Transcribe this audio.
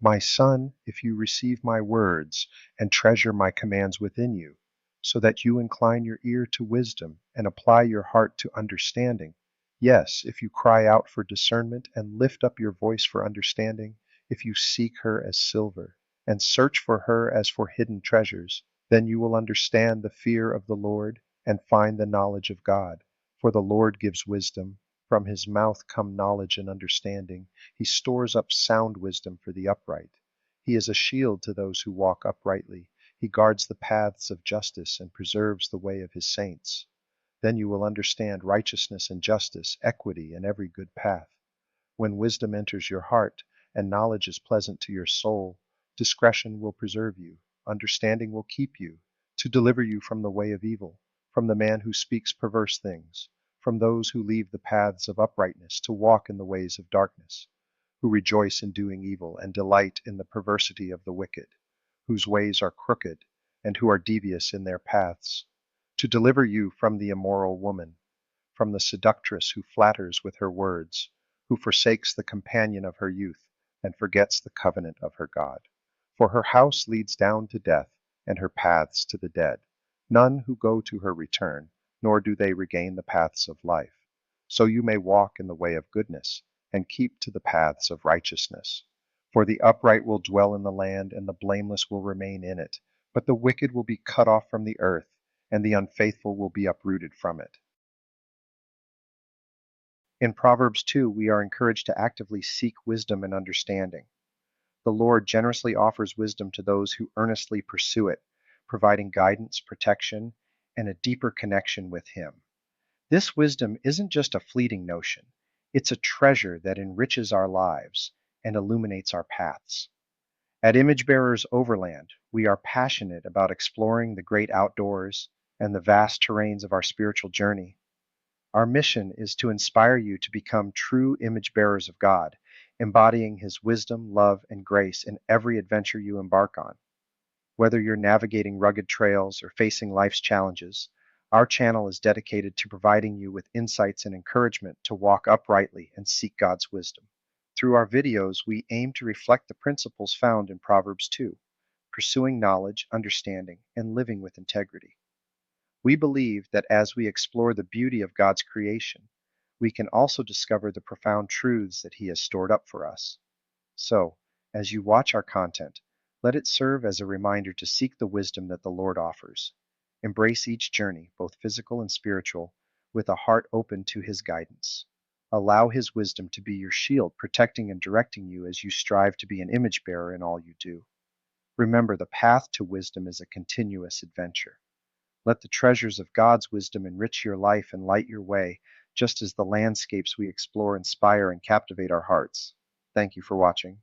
My son, if you receive my words and treasure my commands within you, so that you incline your ear to wisdom and apply your heart to understanding, yes, if you cry out for discernment and lift up your voice for understanding, if you seek her as silver and search for her as for hidden treasures, then you will understand the fear of the Lord and find the knowledge of God. For the Lord gives wisdom. From his mouth come knowledge and understanding. He stores up sound wisdom for the upright. He is a shield to those who walk uprightly. He guards the paths of justice and preserves the way of his saints. Then you will understand righteousness and justice, equity, and every good path. When wisdom enters your heart and knowledge is pleasant to your soul, discretion will preserve you, understanding will keep you, to deliver you from the way of evil, from the man who speaks perverse things, from those who leave the paths of uprightness to walk in the ways of darkness, who rejoice in doing evil and delight in the perversity of the wicked, whose ways are crooked and who are devious in their paths, to deliver you from the immoral woman, from the seductress who flatters with her words, who forsakes the companion of her youth and forgets the covenant of her God. For her house leads down to death, and her paths to the dead. None who go to her return, nor do they regain the paths of life. So you may walk in the way of goodness, and keep to the paths of righteousness. For the upright will dwell in the land, and the blameless will remain in it. But the wicked will be cut off from the earth, and the unfaithful will be uprooted from it. In Proverbs 2, we are encouraged to actively seek wisdom and understanding. The Lord generously offers wisdom to those who earnestly pursue it, providing guidance, protection, and a deeper connection with Him. This wisdom isn't just a fleeting notion, it's a treasure that enriches our lives and illuminates our paths. At Image Bearers Overland, we are passionate about exploring the great outdoors and the vast terrains of our spiritual journey. Our mission is to inspire you to become true image bearers of God, embodying His wisdom, love, and grace in every adventure you embark on. Whether you're navigating rugged trails or facing life's challenges, our channel is dedicated to providing you with insights and encouragement to walk uprightly and seek God's wisdom. Through our videos, we aim to reflect the principles found in Proverbs 2, pursuing knowledge, understanding, and living with integrity. We believe that as we explore the beauty of God's creation, we can also discover the profound truths that He has stored up for us. So, as you watch our content, let it serve as a reminder to seek the wisdom that the Lord offers. Embrace each journey, both physical and spiritual, with a heart open to His guidance. Allow His wisdom to be your shield, protecting and directing you as you strive to be an image bearer in all you do. Remember, the path to wisdom is a continuous adventure. Let the treasures of God's wisdom enrich your life and light your way, just as the landscapes we explore inspire and captivate our hearts. Thank you for watching.